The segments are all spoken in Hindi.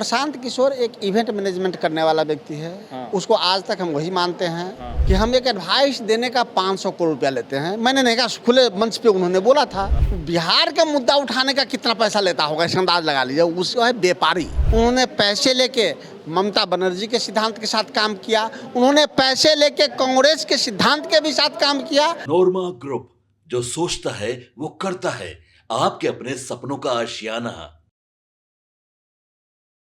प्रशांत किशोर एक इवेंट मैनेजमेंट करने वाला व्यक्ति है। हाँ। उसको आज तक हम वही मानते हैं हाँ। कि हम एक एडवाइस देने का 500 करोड़ रुपया लेते हैं। मैंने नहीं कहा, खुले मंच पे उन्होंने बोला था। बिहार का मुद्दा उठाने का कितना पैसा लेता होगा, इस अंदाज लगा लीजिए। उसको है व्यापारी। उन्होंने पैसे लेके ममता बनर्जी के सिद्धांत के साथ काम किया, उन्होंने पैसे लेके कांग्रेस के सिद्धांत के भी साथ काम किया। नोरमा ग्रुप, जो सोचता है वो करता है। आपके अपने सपनों का आशियाना।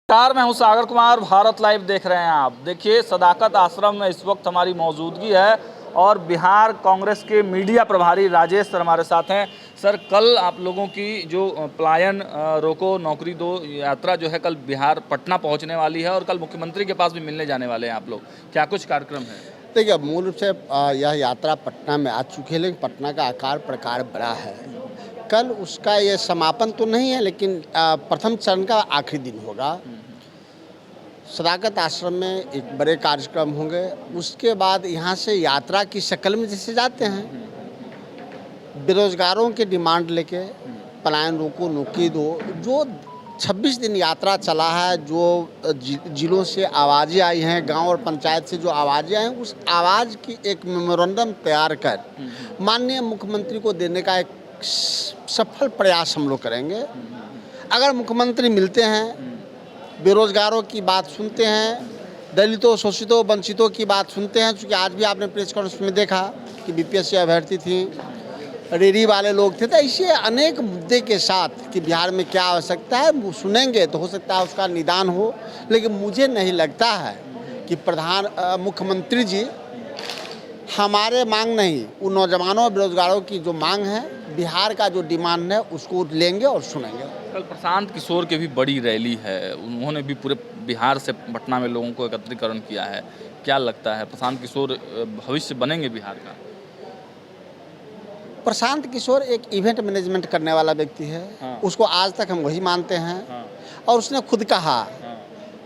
नमस्कार, मैं हूं सागर कुमार। भारत लाइव देख रहे हैं आप। देखिए, सदाकत आश्रम में इस वक्त हमारी मौजूदगी है और बिहार कांग्रेस के मीडिया प्रभारी राजेश सर हमारे साथ हैं। सर, कल आप लोगों की जो पलायन रोको नौकरी दो यात्रा जो है कल बिहार पटना पहुंचने वाली है और कल मुख्यमंत्री के पास भी मिलने जाने वाले हैं आप लोग। क्या कुछ कार्यक्रम है? देखिए, मूल रूप से यह यात्रा पटना में आ चुकी है, लेकिन पटना का आकार प्रकार बड़ा है। कल उसका ये समापन तो नहीं है, लेकिन प्रथम चरण का आखिरी दिन होगा। सदाकत आश्रम में एक बड़े कार्यक्रम होंगे। उसके बाद यहाँ से यात्रा की शक्ल में जैसे जाते हैं, बेरोजगारों के डिमांड लेके पलायन रोको नौकरी दो, जो 26 दिन यात्रा चला है, जो जिलों से आवाज़ें आई हैं, गांव और पंचायत से जो आवाज़ें आई हैं, उस आवाज़ की एक मेमोरेंडम तैयार कर माननीय मुख्यमंत्री को देने का एक सफल प्रयास हम लोग करेंगे। अगर मुख्यमंत्री मिलते हैं, बेरोजगारों की बात सुनते हैं, दलितों शोषितों वंचितों की बात सुनते हैं, क्योंकि आज भी आपने प्रेस कॉन्फ्रेंस में देखा कि बीपीएससी अभ्यर्थी थी, रेडी वाले लोग थे। तो ऐसे अनेक मुद्दे के साथ कि बिहार में क्या आवश्यकता है वो सुनेंगे, तो हो सकता है उसका निदान हो। लेकिन मुझे नहीं लगता है कि मुख्यमंत्री जी हमारे मांग नहीं, उन नौजवानों बेरोजगारों की जो मांग है, बिहार का जो डिमांड है, उसको लेंगे और सुनेंगे। कल प्रशांत किशोर की भी बड़ी रैली है, उन्होंने भी पूरे बिहार से पटना में लोगों को एकत्रीकरण किया है। क्या लगता है, प्रशांत किशोर भविष्य बनेंगे बिहार का? प्रशांत किशोर एक इवेंट मैनेजमेंट करने वाला व्यक्ति है। हाँ। उसको आज तक हम वही मानते हैं। हाँ। और उसने खुद कहा हाँ।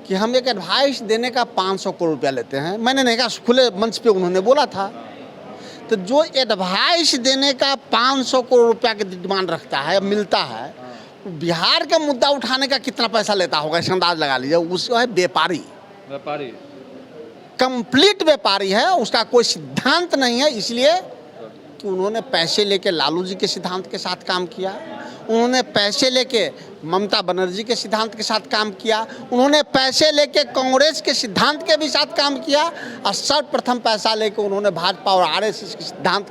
कि हम एक एडवाइस देने का 500 करोड़ रुपया लेते हैं। मैंने नहीं कहा, खुले मंच पे उन्होंने बोला था। तो जो एडवाइस देने का 500 करोड़ रुपया की डिमांड रखता है, मिलता है, बिहार का मुद्दा उठाने का कितना पैसा लेता होगा, इस अंदाज लगा लीजिए। उसको है व्यापारी, कंप्लीट व्यापारी है। उसका कोई सिद्धांत नहीं है, इसलिए कि उन्होंने पैसे लेके लालू जी के सिद्धांत के साथ काम किया, उन्होंने पैसे लेके ममता बनर्जी के सिद्धांत के साथ काम किया, उन्होंने पैसे लेके कांग्रेस के सिद्धांत के भी साथ काम किया, और सर्वप्रथम पैसा लेके उन्होंने भाजपा और आरएसएस के सिद्धांत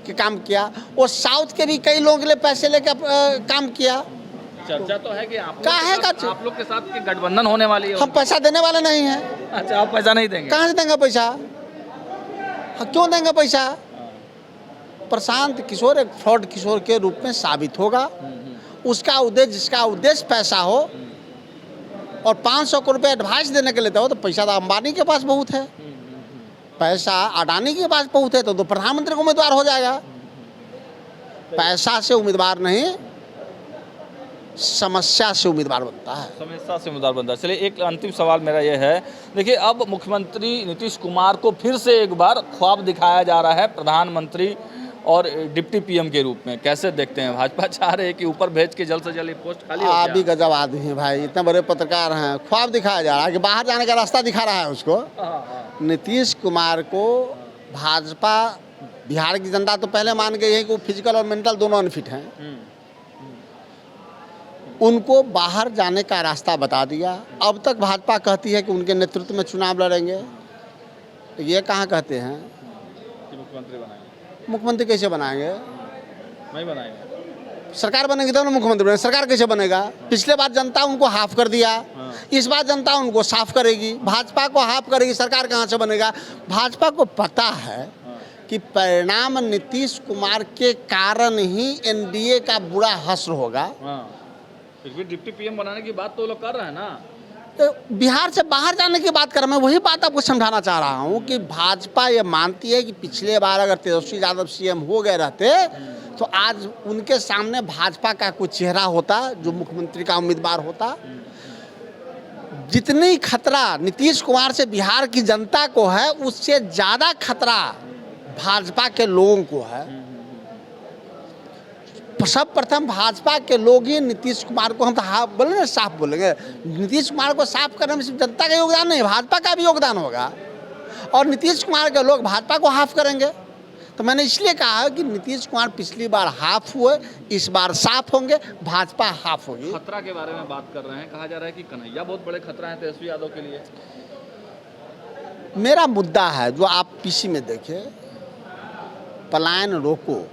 के काम किया। और साउथ के भी कई लोगों के लिए पैसे लेके काम किया। चर्चा तो है कि आप लोग के साथ की गठबंधन होने वाली है। हम पैसा देने वाले नहीं हैं। अच्छा, आप पैसा नहीं देंगे? कहाँ से देंगे पैसा? क्यों देंगे पैसा? प्रशांत किशोर एक फ्रॉड किशोर के रूप में साबित होगा। उसका उद्देश्य, जिसका उद्देश्य पैसा हो और 500 करोड़ रुपये एडवाइस देने के लेते हो, तो पैसा तो अंबानी के पास बहुत है, पैसा अडानी के पास बहुत है, तो प्रधानमंत्री को उम्मीदवार हो जाएगा। पैसा से उम्मीदवार नहीं, समस्या से उम्मीदवार बनता है। समस्या से उम्मीदवार बनता है। चलिए, एक अंतिम सवाल मेरा ये है, देखिए, अब मुख्यमंत्री नीतीश कुमार को फिर से एक बार ख्वाब दिखाया जा रहा है प्रधानमंत्री और डिप्टी पीएम के रूप में। कैसे देखते हैं? भाजपा चाह रहे हैं कि ऊपर भेज के जल्द से जल्द पोस्ट खाली हो जाए। आप भी गजब आदमी हैं भाई, इतने बड़े पत्रकार हैं। ख्वाब दिखाया जा रहा है कि बाहर जाने का रास्ता दिखा रहा है उसको। नीतीश कुमार को भाजपा, बिहार की जनता तो पहले मान गई है कि वो फिजिकल और मेंटल दोनों अनफिट हैं। उनको बाहर जाने का रास्ता बता दिया। अब तक भाजपा कहती है कि उनके नेतृत्व में चुनाव लड़ेंगे। ये कहाँ कहते हैं कि मुख्यमंत्री बनाएंगे? मुख्यमंत्री कैसे बनाएंगे? नहीं बनाएंगे। सरकार बनेगी तब ना मुख्यमंत्री बनेगा। सरकार कैसे बनेगा? पिछले बार जनता उनको हाफ कर दिया, इस बार जनता उनको साफ करेगी। भाजपा को हाफ करेगी, सरकार कहाँ से बनेगा? भाजपा को पता है कि परिणाम नीतीश कुमार के कारण ही एनडीए का बुरा हश्र होगा। फिर भी डिप्टी पीएम बनाने की बात तो लोग कर रहे हैं ना। तो बिहार से बाहर जाने की बात कर, मैं वही बात आपको समझाना चाह रहा हूँ कि भाजपा ये मानती है कि पिछले बार अगर तेजस्वी यादव सीएम हो गए रहते, तो आज उनके सामने भाजपा का कोई चेहरा होता जो मुख्यमंत्री का उम्मीदवार होता। जितनी खतरा नीतीश कुमार से बिहार की जनता को है, उससे ज़्यादा खतरा भाजपा के लोगों को है। सब प्रथम भाजपा के लोग ही नीतीश कुमार को, हम तो हाफ बोले ना, साफ बोलेंगे, नीतीश कुमार को साफ करने में सिर्फ जनता का योगदान नहीं, भाजपा का भी योगदान होगा, और नीतीश कुमार के लोग भाजपा को हाफ करेंगे। तो मैंने इसलिए कहा कि नीतीश कुमार पिछली बार हाफ हुए, इस बार साफ होंगे, भाजपा हाफ होगी। खतरा के बारे में बात कर रहे हैं, कहा जा रहा है कि कन्हैया बहुत बड़े खतरा हैं तेजस्वी यादव के लिए। मेरा मुद्दा है जो आप पीसी में देखें, पलायन रोको,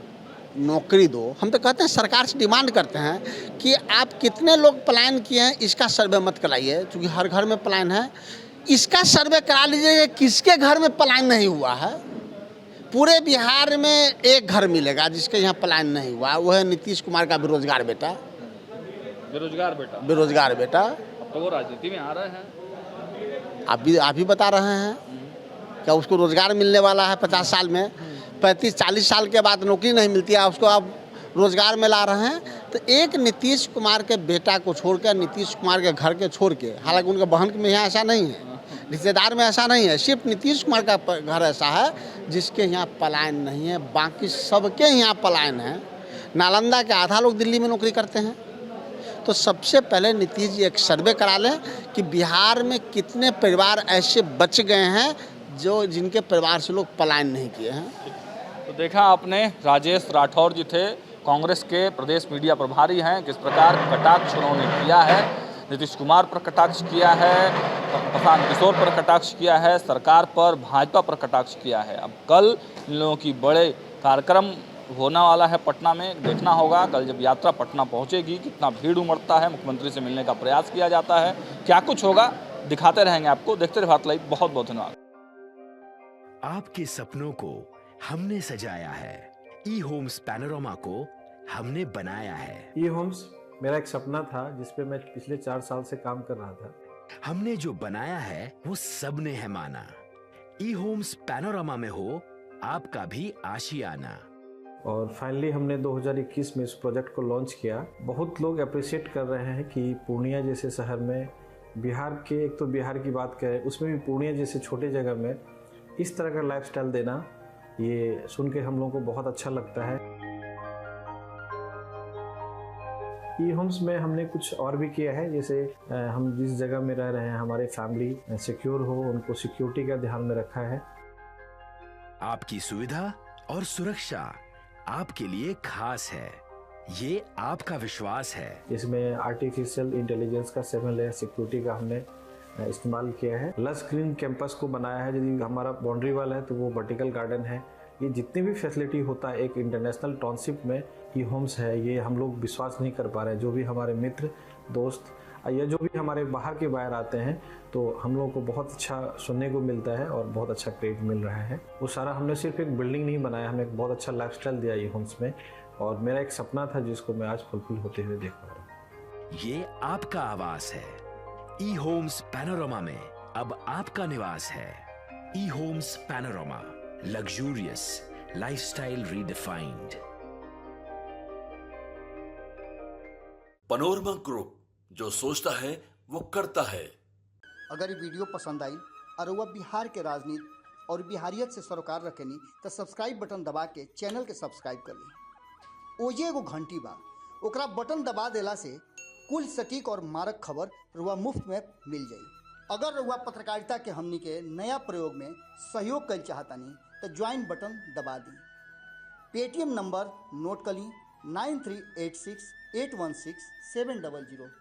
नौकरी दो। हम तो कहते हैं, सरकार से डिमांड करते हैं कि आप कितने लोग पलायन किए हैं इसका सर्वे मत कराइए, क्योंकि हर घर में पलायन है, इसका सर्वे करा लीजिए किसके घर में पलायन नहीं हुआ है। पूरे बिहार में एक घर मिलेगा जिसके यहाँ पलायन नहीं हुआ, वो है नीतीश कुमार का बेरोजगार बेटा। बेरोजगार बेटा अब तो वो राजनीति में आ रहे हैं, आप भी बता रहे हैं क्या उसको रोजगार मिलने वाला है 50 साल में? 35-40 साल के बाद नौकरी नहीं मिलती है, उसको आप रोजगार में ला रहे हैं। तो एक नीतीश कुमार के बेटा को छोड़कर, नीतीश कुमार के घर के छोड़ के, हालांकि उनके बहन में यहाँ ऐसा नहीं है, रिश्तेदार में ऐसा नहीं है, सिर्फ नीतीश कुमार का घर ऐसा है जिसके यहाँ पलायन नहीं है, बाकी सबके यहाँ पलायन है। नालंदा के आधा लोग दिल्ली में नौकरी करते हैं। तो सबसे पहले नीतीश जी एक सर्वे करा लें कि बिहार में कितने परिवार ऐसे बच गए हैं जो जिनके परिवार से लोग पलायन नहीं किए हैं। तो देखा आपने, राजेश राठौर जी थे, कांग्रेस के प्रदेश मीडिया प्रभारी हैं, किस प्रकार कटाक्ष उन्होंने किया है, नीतीश कुमार पर कटाक्ष किया है, प्रशांत किशोर पर कटाक्ष किया है, सरकार पर, भाजपा पर कटाक्ष किया है। अब कल इन लोगों की बड़े कार्यक्रम होने वाला है पटना में, देखना होगा कल जब यात्रा पटना पहुंचेगी कितना भीड़ उमड़ता है, मुख्यमंत्री से मिलने का प्रयास किया जाता है, क्या कुछ होगा दिखाते रहेंगे आपको। देखते रहिए भारत लाइव, बहुत बहुत धन्यवाद। आपके सपनों को हमने सजाया है, ई होम्स पैनोरमा को हमने बनाया है। ई होम्स मेरा एक सपना था जिस पे मैं पिछले 4 साल से काम कर रहा था। हमने जो बनाया है वो सबने है माना। ई होम्स पैनोरमा में हो आपका भी आशियाना। और फाइनली हमने 2021 में इस प्रोजेक्ट को लॉन्च किया। बहुत लोग अप्रिशिएट कर रहे हैं कि पूर्णिया जैसे शहर में, बिहार के, एक तो बिहार की बात करें उसमें भी पूर्णिया जैसे छोटे जगह में इस तरह का लाइफस्टाइल देना, ये सुन के हम लोगों को बहुत अच्छा लगता है। ई होम्स में हमने कुछ और भी किया है, जैसे हम जिस जगह में रह रहे हैं हमारे फैमिली सिक्योर हो, उनको सिक्योरिटी का ध्यान में रखा है। आपकी सुविधा और सुरक्षा आपके लिए खास है, ये आपका विश्वास है। इसमें आर्टिफिशियल इंटेलिजेंस का 7 लेयर सिक्योरिटी का हमने इस्तेमाल किया है। लस ग्रीन कैंपस को बनाया है, यदि हमारा बाउंड्री वाल है तो वो वर्टिकल गार्डन है। ये जितनी भी फैसिलिटी होता है एक इंटरनेशनल टाउनशिप में ई होम्स है, ये हम लोग विश्वास नहीं कर पा रहे हैं। जो भी हमारे मित्र दोस्त या जो भी हमारे बाहर के बाहर आते हैं तो हम लोगों को बहुत अच्छा सुनने को मिलता है और बहुत अच्छा क्रेडिट मिल रहा है। वो सारा हमने सिर्फ एक बिल्डिंग नहीं बनाया, हमें एक बहुत अच्छा लाइफस्टाइल दिया ई होम्स में, और मेरा एक सपना था जिसको मैं आज फुलफिल होते हुए देख पा रहा हूँ। ये आपका आवास है। ई होम्स पैनोरमा में अब आपका निवास है। E homes Panorama, luxurious lifestyle redefined. Panorama group, जो सोचता है वो करता है। अगर ये वीडियो पसंद आई और वह बिहार के राजनीति और बिहारियत से सरोकार रखेनी तो सब्सक्राइब बटन दबा के चैनल के सब्सक्राइब कर ली। ओजे एगो घंटी बा, ओकरा बटन दबा देला से कुल सटीक और मारक खबर रुआ मुफ्त में मिल जाई। अगर रुआ पत्रकारिता के हमनी के नया प्रयोग में सहयोग कर चाहतानी तो ज्वाइन बटन दबा दी। पेटीएम नंबर नोट कर ली 9386 816 700।